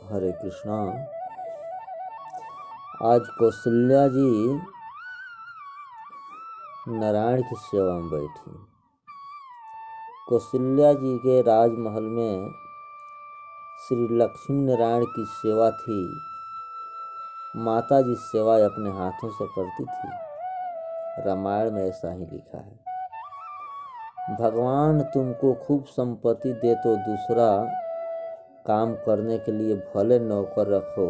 हरे कृष्णा। आज कौशल्या जी नारायण की सेवा में बैठी। कौशल्या जी के राजमहल में श्री लक्ष्मी नारायण की सेवा थी। माता जी सेवा अपने हाथों से करती थी। रामायण में ऐसा ही लिखा है, भगवान तुमको खूब संपत्ति दे तो दूसरा काम करने के लिए भले नौकर रखो,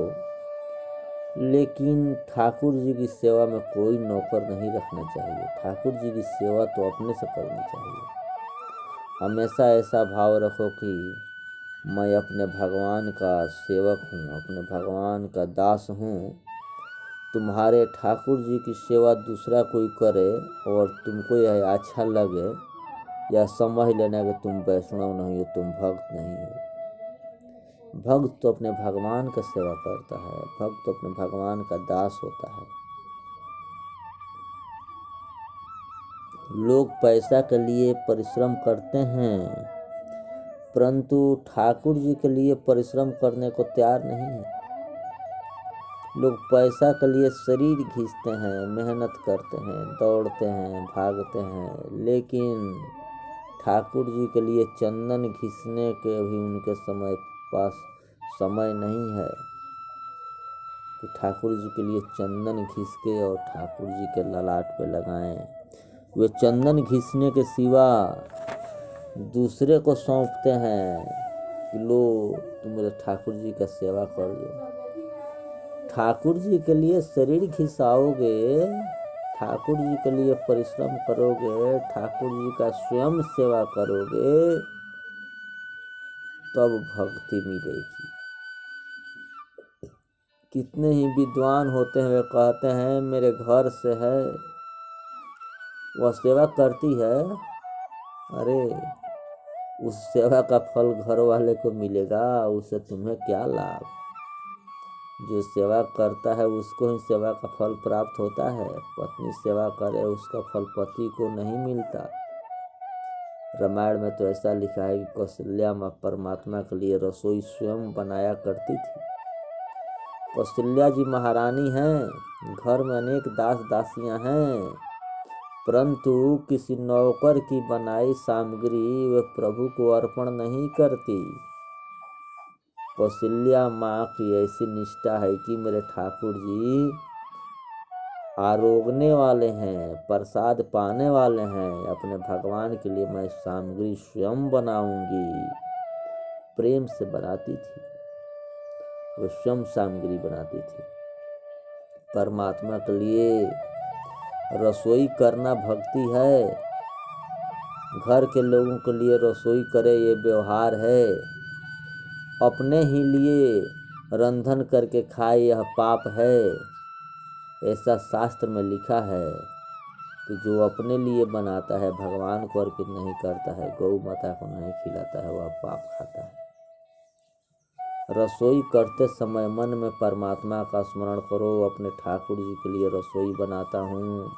लेकिन ठाकुर जी की सेवा में कोई नौकर नहीं रखना चाहिए। ठाकुर जी की सेवा तो अपने से करनी चाहिए। हमेशा ऐसा भाव रखो कि मैं अपने भगवान का सेवक हूँ, अपने भगवान का दास हूँ। तुम्हारे ठाकुर जी की सेवा दूसरा कोई करे और तुमको यह अच्छा लगे, या समझ लेना कि तुम वैष्णव नहीं हो, तुम भक्त नहीं हो। भक्त तो अपने भगवान का सेवा करता है, भक्त तो अपने भगवान का दास होता है। लोग पैसा के लिए परिश्रम करते हैं, परंतु ठाकुर जी के लिए परिश्रम करने को तैयार नहीं है। लोग पैसा के लिए शरीर घिसते हैं, मेहनत करते हैं, दौड़ते हैं, भागते हैं, लेकिन ठाकुर जी के लिए चंदन घिसने के भी उनके पास समय नहीं है कि ठाकुर जी के लिए चंदन घिस के और ठाकुर जी के ललाट पे लगाएं। वे चंदन घिसने के सिवा दूसरे को सौंपते हैं कि लो तुम मेरे ठाकुर जी का सेवा कर दो। ठाकुर जी के लिए शरीर घिसाओगे, ठाकुर जी के लिए परिश्रम करोगे, ठाकुर जी का स्वयं सेवा करोगे, तब भक्ति मिलेगी। कितने ही विद्वान होते हैं, वे कहते हैं मेरे घर से है, वह सेवा करती है। अरे उस सेवा का फल घर वाले को मिलेगा, उससे तुम्हें क्या लाभ। जो सेवा करता है उसको ही सेवा का फल प्राप्त होता है। पत्नी सेवा करे उसका फल पति को नहीं मिलता। रामायण में तो ऐसा लिखा है कि कौशल्या माँ परमात्मा के लिए रसोई स्वयं बनाया करती थी। कौशल्या जी महारानी हैं, घर में अनेक दास दासियां हैं, परंतु किसी नौकर की बनाई सामग्री वे प्रभु को अर्पण नहीं करती। कौशल्या माँ की ऐसी निष्ठा है कि मेरे ठाकुर जी आरोगने वाले हैं, प्रसाद पाने वाले हैं, अपने भगवान के लिए मैं सामग्री स्वयं बनाऊंगी। प्रेम से बनाती थी, वो स्वयं सामग्री बनाती थी। परमात्मा के लिए रसोई करना भक्ति है। घर के लोगों के लिए रसोई करे ये व्यवहार है। अपने ही लिए रंधन करके खाए यह पाप है। ऐसा शास्त्र में लिखा है कि जो अपने लिए बनाता है, भगवान को अर्पित नहीं करता है, गौ माता को नहीं खिलाता है, वह पाप खाता है। रसोई करते समय मन में परमात्मा का स्मरण करो, अपने ठाकुर जी के लिए रसोई बनाता हूँ,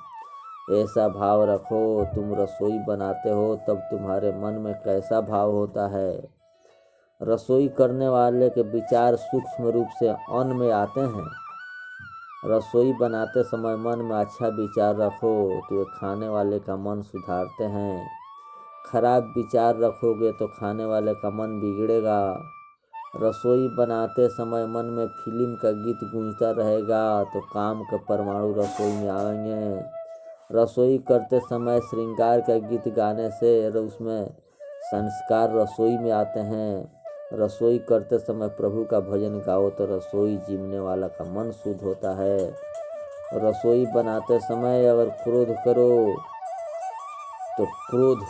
ऐसा भाव रखो। तुम रसोई बनाते हो तब तुम्हारे मन में कैसा भाव होता है। रसोई करने वाले के विचार सूक्ष्म रूप से अन्न में आते हैं। रसोई बनाते समय मन में अच्छा विचार रखो तो खाने वाले का मन सुधारते हैं। खराब विचार रखोगे तो खाने वाले का मन बिगड़ेगा। रसोई बनाते समय मन में फिल्म का गीत गूंजता रहेगा तो काम के परमाणु रसोई में आएंगे। रसोई करते समय श्रृंगार का गीत गाने से उसमें संस्कार रसोई में आते हैं। रसोई करते समय प्रभु का भजन गाओ तो रसोई जीवने वाला का मन शुद्ध होता है। रसोई बनाते समय अगर क्रोध करो तो क्रोध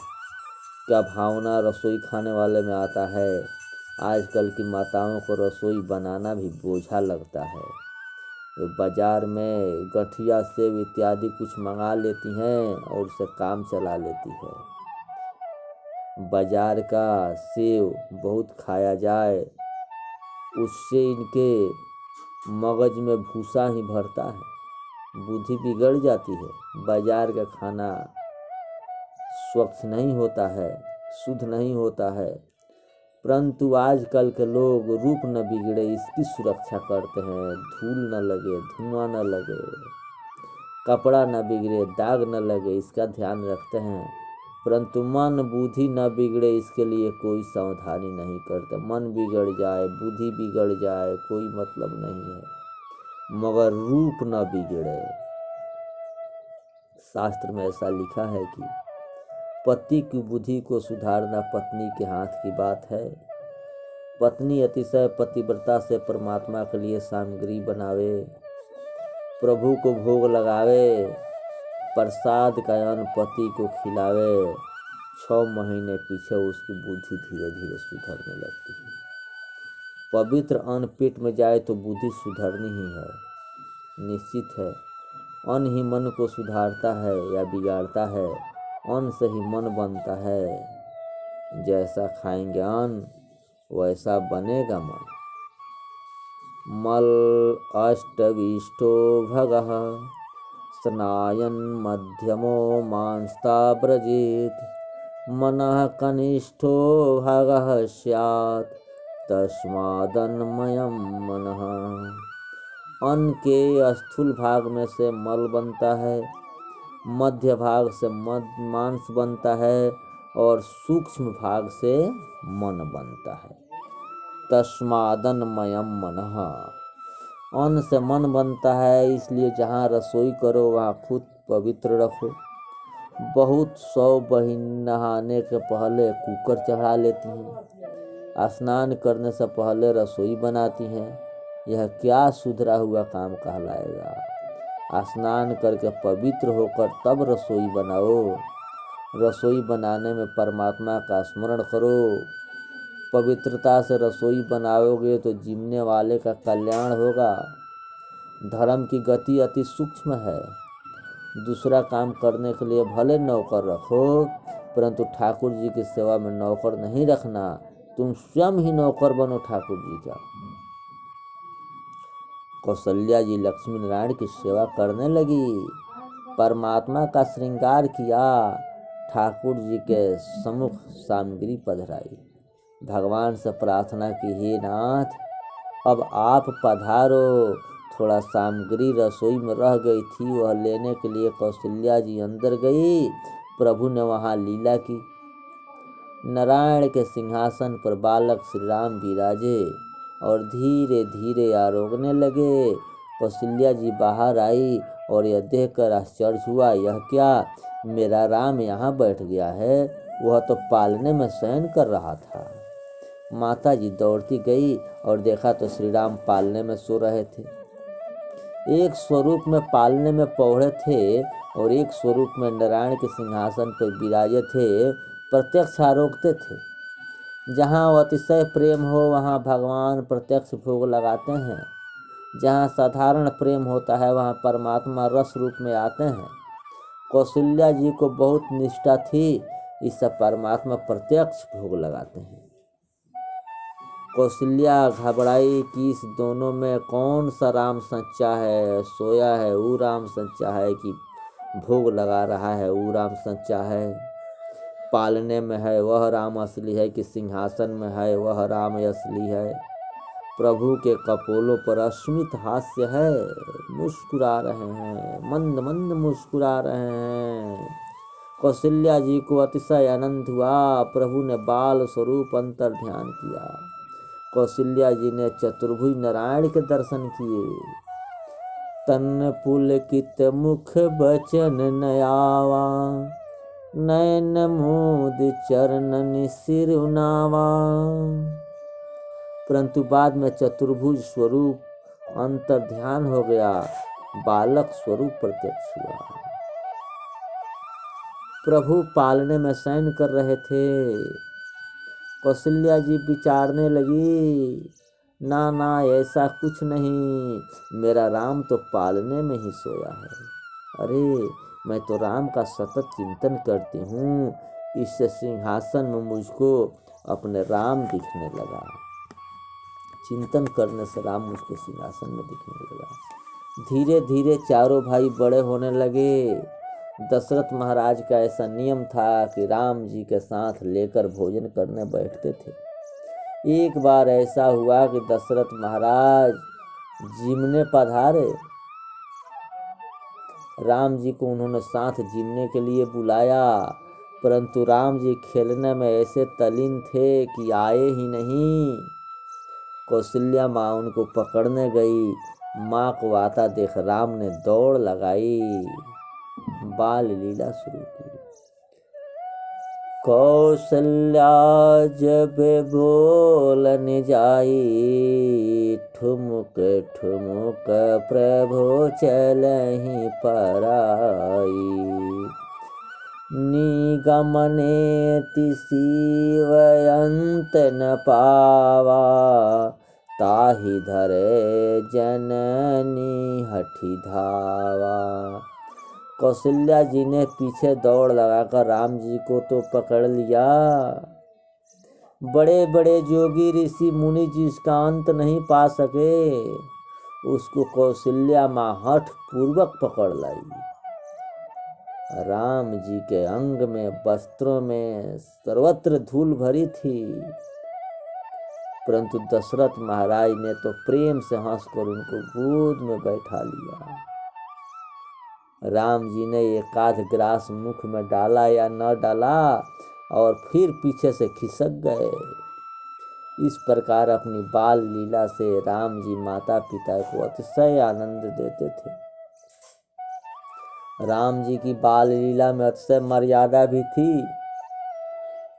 का भावना रसोई खाने वाले में आता है। आजकल की माताओं को रसोई बनाना भी बोझा लगता है। बाजार में गठिया सेव इत्यादि कुछ मंगा लेती हैं और उससे काम चला लेती है। बाजार का सेव बहुत खाया जाए उससे इनके मगज में भूसा ही भरता है, बुद्धि बिगड़ जाती है। बाजार का खाना स्वच्छ नहीं होता है, शुद्ध नहीं होता है। परंतु आजकल के लोग रूप न बिगड़े इसकी सुरक्षा करते हैं, धूल न लगे, धुआं न लगे, कपड़ा न बिगड़े, दाग न लगे, इसका ध्यान रखते हैं। परंतु मन बुद्धि न बिगड़े इसके लिए कोई सावधानी नहीं करते। मन बिगड़ जाए, बुद्धि बिगड़ जाए, कोई मतलब नहीं है, मगर रूप न बिगड़े। शास्त्र में ऐसा लिखा है कि पति की बुद्धि को सुधारना पत्नी के हाथ की बात है। पत्नी अतिशय पतिव्रता से परमात्मा के लिए सामग्री बनावे, प्रभु को भोग लगावे, प्रसाद का अन्न पति को खिलावे, 6 महीने पीछे उसकी बुद्धि धीरे धीरे सुधरने लगती है। पवित्र अन्न पेट में जाए तो बुद्धि सुधरनी ही है, निश्चित है। अन्न ही मन को सुधारता है या बिगाड़ता है, अन्न से ही मन बनता है। जैसा खाएंगे अन्न वैसा बनेगा मन। मल अष्टविष्टो भगः स्नायन मध्यमो मांस्ता ब्रजेत मनः कनिष्ठो भगः स्यात् तस्मादन्मयं मनः। अन्न के स्थूल भाग में से मल बनता है, मध्य भाग से मांस बनता है और सूक्ष्म भाग से मन बनता है। तस्मादन्मयं मनः, अन्न से मन बनता है, इसलिए जहाँ रसोई करो वहाँ खुद पवित्र रखो। बहुत 100 बहिन नहाने के पहले कुकर चढ़ा लेती हैं, स्नान करने से पहले रसोई बनाती हैं। यह क्या सुधरा हुआ काम कहलाएगा। स्नान करके पवित्र होकर तब रसोई बनाओ। रसोई बनाने में परमात्मा का स्मरण करो। पवित्रता से रसोई बनाओगे तो जीवने वाले का कल्याण होगा। धर्म की गति अति सूक्ष्म है। दूसरा काम करने के लिए भले नौकर रखो, परंतु ठाकुर जी की सेवा में नौकर नहीं रखना। तुम स्वयं ही नौकर बनो ठाकुर जी का। कौशल्या जी लक्ष्मी नारायण की सेवा करने लगी, परमात्मा का श्रृंगार किया, ठाकुर जी के सम्मुख सामग्री पधराई। भगवान से प्रार्थना की, हे नाथ अब आप पधारो। थोड़ा सामग्री रसोई में रह गई थी, वह लेने के लिए कौशल्या जी अंदर गई। प्रभु ने वहाँ लीला की। नारायण के सिंहासन पर बालक श्री राम विराजे और धीरे धीरे आरोगने लगे। कौशल्या जी बाहर आई और यह देखकर आश्चर्य हुआ, यह क्या, मेरा राम यहाँ बैठ गया है, वह तो पालने में शयन कर रहा था। माता जी दौड़ती गई और देखा तो श्री राम पालने में सो रहे थे। एक स्वरूप में पालने में पौड़े थे और एक स्वरूप में नारायण के सिंहासन पर विराजे थे, प्रत्यक्ष आरोगते थे। जहाँ अतिशय प्रेम हो वहाँ भगवान प्रत्यक्ष भोग लगाते हैं। जहाँ साधारण प्रेम होता है वहाँ परमात्मा रस रूप में आते हैं। कौशल्या जी को बहुत निष्ठा थी, इससे परमात्मा प्रत्यक्ष भोग लगाते हैं। कौशल्या घबराई कि इस दोनों में कौन सा राम सच्चा है, सोया है वो राम सच्चा है कि भोग लगा रहा है वो राम सच्चा है, पालने में है वह राम असली है कि सिंहासन में है वह राम असली है। प्रभु के कपोलों पर अस्मित हास्य है, मुस्कुरा रहे हैं, मंद मंद मुस्कुरा रहे हैं। कौशल्या जी को अतिशय आनंद हुआ। प्रभु ने बाल स्वरूप अंतर ध्यान किया। कौशल्या जी ने चतुर्भुज नारायण के दर्शन किए। तन पुलकित मुख बचन नयावा, नयन मोद चरणन सिरुनावा। परंतु बाद में चतुर्भुज स्वरूप अंतर ध्यान हो गया, बालक स्वरूप प्रत्यक्ष हुआ। प्रभु पालने में शयन कर रहे थे। कौशल्या जी विचारने लगी, ना ना ऐसा कुछ नहीं, मेरा राम तो पालने में ही सोया है। अरे मैं तो राम का सतत चिंतन करती हूँ, इस सिंहासन में मुझको अपने राम दिखने लगा। चिंतन करने से राम मुझको सिंहासन में दिखने लगा। धीरे धीरे चारों भाई बड़े होने लगे। दशरथ महाराज का ऐसा नियम था कि राम जी के साथ लेकर भोजन करने बैठते थे। एक बार ऐसा हुआ कि दशरथ महाराज जिमने पधारे। राम जी को उन्होंने साथ जिमने के लिए बुलाया, परंतु राम जी खेलने में ऐसे तल्लीन थे कि आए ही नहीं। कौशल्या माँ उनको पकड़ने गई। माँ को आता देख राम ने दौड़ लगाई, बाल लीला शुरू की। कौशल्या जब बोलन जाई, ठुमुक ठुमुक प्रभु चलहि पराई। निगमने तिसीव अंत न पावा, ताहि धरे जननी हठी धावा। कौशल्या जी ने पीछे दौड़ लगाकर राम जी को तो पकड़ लिया। बड़े बड़े जोगी ऋषि मुनि जिसका अंत नहीं पा सके, उसको कौशल्या माँ हठ पूर्वक पकड़ लाई। राम जी के अंग में, वस्त्रों में सर्वत्र धूल भरी थी, परंतु दशरथ महाराज ने तो प्रेम से हंसकर उनको गोद में बैठा लिया। राम जी ने एकाध ग्रास मुख में डाला या न डाला और फिर पीछे से खिसक गए। इस प्रकार अपनी बाल लीला से राम जी माता पिता को अतिशय आनंद देते थे। राम जी की बाल लीला में अतिशय मर्यादा भी थी।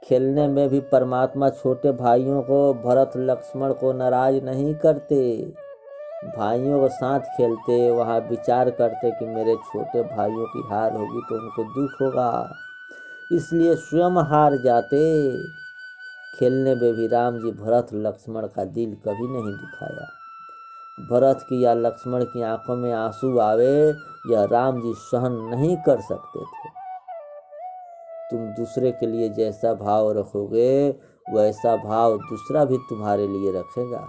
खेलने में भी परमात्मा छोटे भाइयों को, भरत लक्ष्मण को नाराज नहीं करते। भाइयों के साथ खेलते, वहाँ विचार करते कि मेरे छोटे भाइयों की हार होगी तो उनको दुख होगा, इसलिए स्वयं हार जाते। खेलने में भी राम जी भरत लक्ष्मण का दिल कभी नहीं दुखाया। भरत की या लक्ष्मण की आंखों में आंसू आवे, यह राम जी सहन नहीं कर सकते थे। तुम दूसरे के लिए जैसा भाव रखोगे, वैसा भाव दूसरा भी तुम्हारे लिए रखेगा।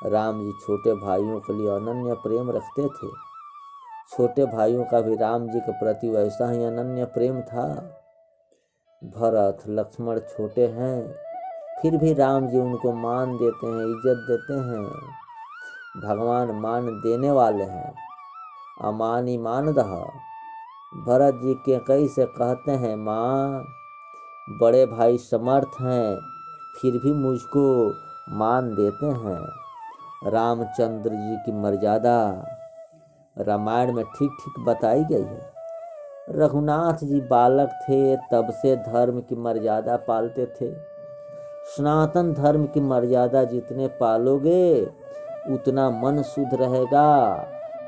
राम जी छोटे भाइयों के लिए अनन्य प्रेम रखते थे। छोटे भाइयों का भी राम जी के प्रति वैसा ही अनन्य प्रेम था। भरत लक्ष्मण छोटे हैं, फिर भी राम जी उनको मान देते हैं, इज्जत देते हैं। भगवान मान देने वाले हैं। अमानी मानदह। भरत जी के कई से कहते हैं, माँ बड़े भाई समर्थ हैं, फिर भी मुझको मान देते हैं। रामचंद्र जी की मर्यादा रामायण में ठीक ठीक बताई गई है। रघुनाथ जी बालक थे, तब से धर्म की मर्यादा पालते थे। सनातन धर्म की मर्यादा जितने पालोगे उतना मन शुद्ध रहेगा।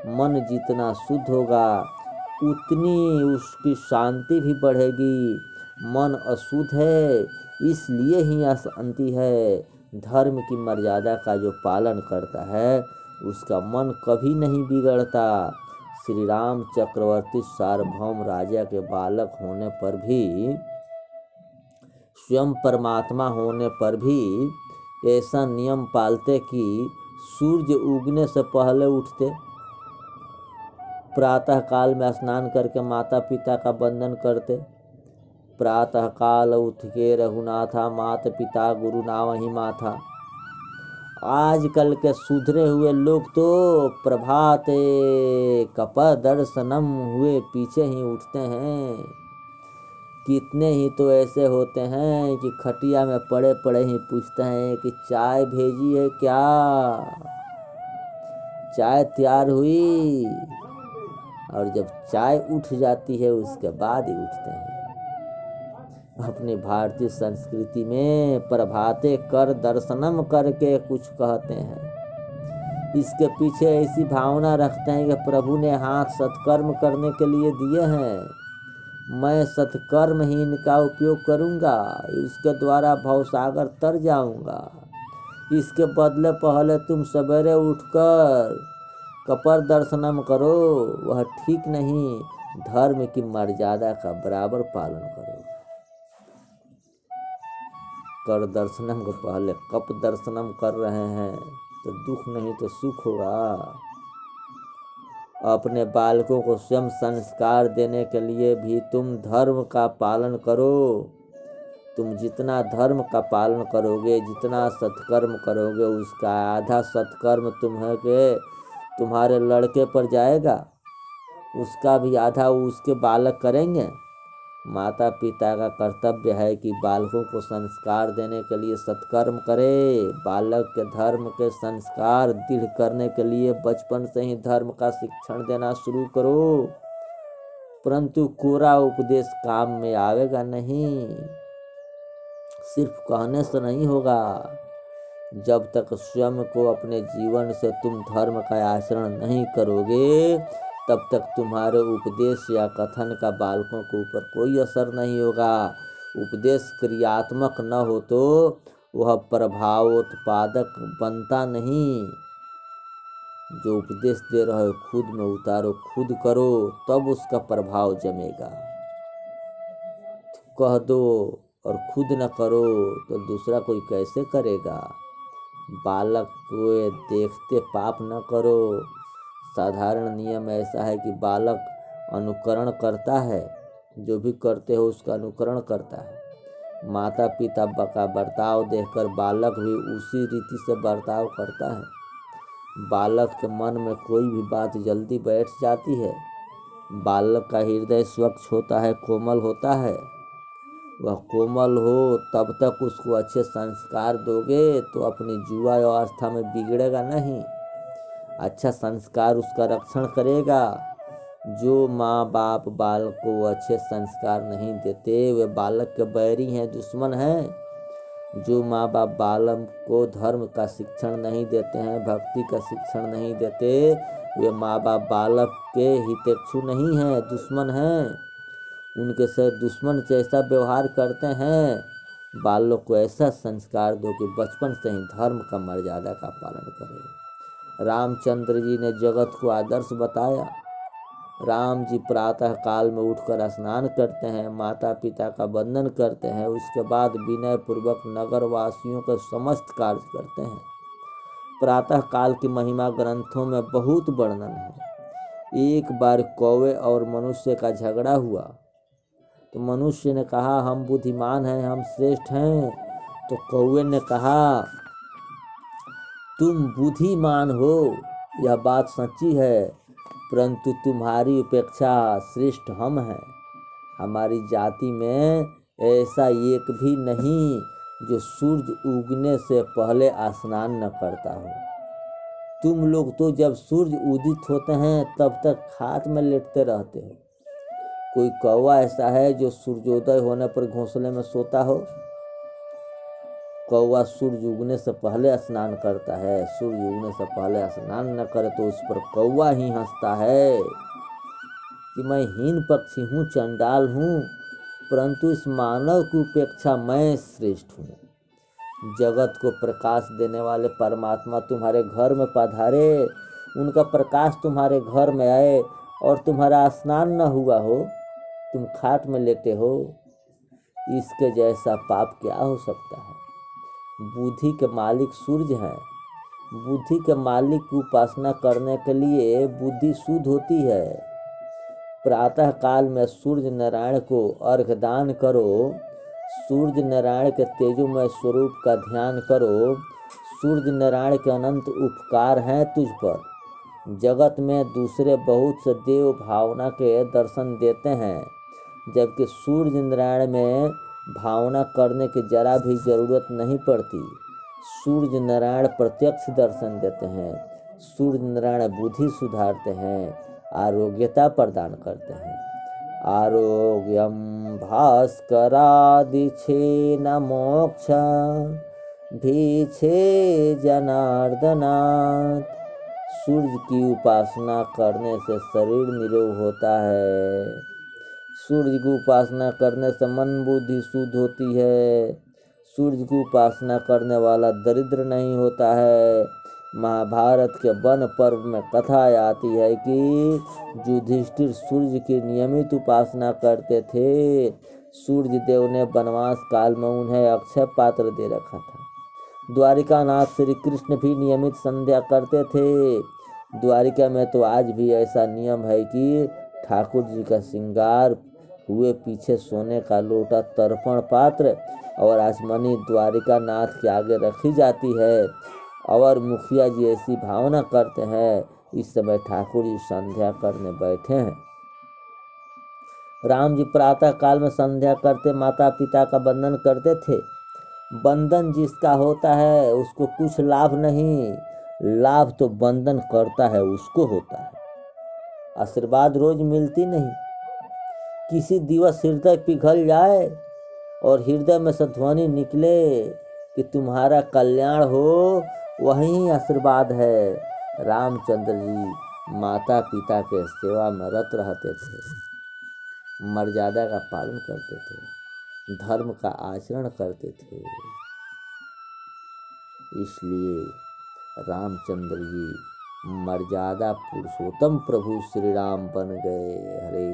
मन जितना शुद्ध होगा उतनी उसकी शांति भी बढ़ेगी। मन अशुद्ध है, इसलिए ही अशांति है। धर्म की मर्यादा का जो पालन करता है उसका मन कभी नहीं बिगड़ता। श्री राम चक्रवर्ती सार्वभौम राजा के बालक होने पर भी, स्वयं परमात्मा होने पर भी ऐसा नियम पालते कि सूर्य उगने से पहले उठते, प्रातः काल में स्नान करके माता पिता का वंदन करते। प्रातः काल उठ के रघुनाथा माता पिता गुरु नावहि माथा। आजकल के सुधरे हुए लोग तो प्रभाते कप दर्शनम हुए पीछे ही उठते हैं। कितने ही तो ऐसे होते हैं कि खटिया में पड़े पड़े ही पूछते हैं कि चाय भेजी है क्या, चाय तैयार हुई, और जब चाय उठ जाती है उसके बाद ही उठते हैं। अपनी भारतीय संस्कृति में प्रभाते कर दर्शनम करके कुछ कहते हैं। इसके पीछे ऐसी भावना रखते हैं कि प्रभु ने हाथ सत्कर्म करने के लिए दिए हैं, मैं सत्कर्म ही इनका उपयोग करूंगा, इसके द्वारा भवसागर तर जाऊंगा। इसके बदले पहले तुम सवेरे उठकर कपर दर्शनम करो, वह ठीक नहीं। धर्म की मर्यादा का बराबर पालन करो। कर दर्शनम को पहले कप दर्शनम कर रहे हैं तो दुख नहीं तो सुख होगा। अपने बालकों को स्वयं संस्कार देने के लिए भी तुम धर्म का पालन करो। तुम जितना धर्म का पालन करोगे, जितना सत्कर्म करोगे, उसका आधा सत्कर्म तुम्हारे लड़के पर जाएगा, उसका भी आधा उसके बालक करेंगे। माता पिता का कर्तव्य है कि बालकों को संस्कार देने के लिए सत्कर्म करे। बालक के धर्म के संस्कार दृढ़ करने के लिए बचपन से ही धर्म का शिक्षण देना शुरू करो। परंतु कोरा उपदेश काम में आवेगा नहीं, सिर्फ कहने से नहीं होगा। जब तक स्वयं को अपने जीवन से तुम धर्म का आचरण नहीं करोगे, तब तक तुम्हारे उपदेश या कथन का बालकों के ऊपर कोई असर नहीं होगा। उपदेश क्रियात्मक न हो तो वह प्रभावोत्पादक बनता नहीं। जो उपदेश दे रहे हो खुद में उतारो, खुद करो, तब उसका प्रभाव जमेगा। कह दो और खुद न करो तो दूसरा कोई कैसे करेगा। बालक को देखते पाप न करो। साधारण नियम ऐसा है कि बालक अनुकरण करता है, जो भी करते हो उसका अनुकरण करता है। माता पिता का बर्ताव देखकर बालक भी उसी रीति से बर्ताव करता है। बालक के मन में कोई भी बात जल्दी बैठ जाती है। बालक का हृदय स्वच्छ होता है, कोमल होता है। वह कोमल हो तब तक उसको अच्छे संस्कार दोगे तो अपनी युवा अवस्था में बिगड़ेगा नहीं। अच्छा संस्कार उसका रक्षण करेगा। जो माँ बाप बालक को अच्छे संस्कार नहीं देते वे बालक के बैरी हैं, दुश्मन हैं। जो माँ बाप बालक को धर्म का शिक्षण नहीं देते हैं, भक्ति का शिक्षण नहीं देते, वे माँ बाप बालक के हितैषी नहीं हैं, दुश्मन हैं। उनके से दुश्मन जैसा व्यवहार करते हैं। बालक को ऐसा संस्कार दो कि बचपन से ही धर्म का मर्यादा का पालन करे। रामचंद्र जी ने जगत को आदर्श बताया। राम जी प्रातः काल में उठकर स्नान करते हैं, माता पिता का वंदन करते हैं, उसके बाद विनय पूर्वक नगर वासियों के समस्त कार्य करते हैं। प्रातः काल की महिमा ग्रंथों में बहुत वर्णन है। एक बार कौवे और मनुष्य का झगड़ा हुआ तो मनुष्य ने कहा हम बुद्धिमान हैं, हम श्रेष्ठ हैं। तो कौवे ने कहा तुम बुद्धिमान हो, यह बात सच्ची है, परंतु तुम्हारी अपेक्षा श्रेष्ठ हम हैं। हमारी जाति में ऐसा एक भी नहीं जो सूरज उगने से पहले स्नान न करता हो। तुम लोग तो जब सूरज उदित होते हैं तब तक खाट में लेटते रहते हो। कोई कौवा ऐसा है जो सूर्योदय होने पर घोंसले में सोता हो? कौवा सूर्य उगने से पहले स्नान करता है। सूर्य उगने से पहले स्नान न करे तो उस पर कौवा ही हंसता है कि मैं हीन पक्षी हूँ, चंडाल हूँ, परंतु इस मानव की उपेक्षा मैं श्रेष्ठ हूँ। जगत को प्रकाश देने वाले परमात्मा तुम्हारे घर में पधारे, उनका प्रकाश तुम्हारे घर में आए और तुम्हारा स्नान न हुआ हो, तुम खाट में लेटे हो, इसके जैसा पाप क्या हो सकता है। बुद्धि के मालिक सूर्य हैं। बुद्धि के मालिक की उपासना करने के लिए बुद्धि शुद्ध होती है। प्रातः काल में सूर्य नारायण को अर्घ्य दान करो। सूर्य नारायण के तेजोमय स्वरूप का ध्यान करो। सूर्य नारायण के अनंत उपकार हैं तुझ पर। जगत में दूसरे बहुत से देव भावना के दर्शन देते हैं, जबकि सूर्य नारायण में भावना करने की जरा भी जरूरत नहीं पड़ती। सूर्य नारायण प्रत्यक्ष दर्शन देते हैं। सूर्य नारायण बुद्धि सुधारते हैं, आरोग्यता प्रदान करते हैं। आरोग्यम भास्करादिछे न मोक्ष भीछे जनार्दनाथ। सूर्य की उपासना करने से शरीर निरोग होता है। सूर्य की उपासना करने से मन बुद्धि शुद्ध होती है। सूर्य की उपासना करने वाला दरिद्र नहीं होता है। महाभारत के वन पर्व में कथा आती है कि युधिष्ठिर सूर्य की नियमित उपासना करते थे। सूर्य देव ने वनवास काल में उन्हें अक्षय पात्र दे रखा था। द्वारिकानाथ श्री कृष्ण भी नियमित संध्या करते थे। द्वारिका में तो आज भी ऐसा नियम है कि ठाकुर जी का श्रृंगार हुए पीछे सोने का लोटा तर्पण पात्र और आसमानी द्वारिका नाथ के आगे रखी जाती है और मुखिया जी ऐसी भावना करते हैं। इस समय ठाकुर जी संध्या करने बैठे हैं। राम जी प्रातः काल में संध्या करते माता पिता का वंदन करते थे। बंधन जिसका होता है उसको कुछ लाभ नहीं, लाभ तो बंधन करता है उसको होता है। आशीर्वाद रोज मिलती नहीं। किसी दिवस हृदय पिघल जाए और हृदय में से ध्वनि निकले कि तुम्हारा कल्याण हो, वही आशीर्वाद है। रामचंद्र जी माता पिता के सेवा में रत रहते थे, मर्यादा का पालन करते थे, धर्म का आचरण करते थे। इसलिए रामचंद्र जी मर्यादा पुरुषोत्तम प्रभु श्री राम बन गए। हरे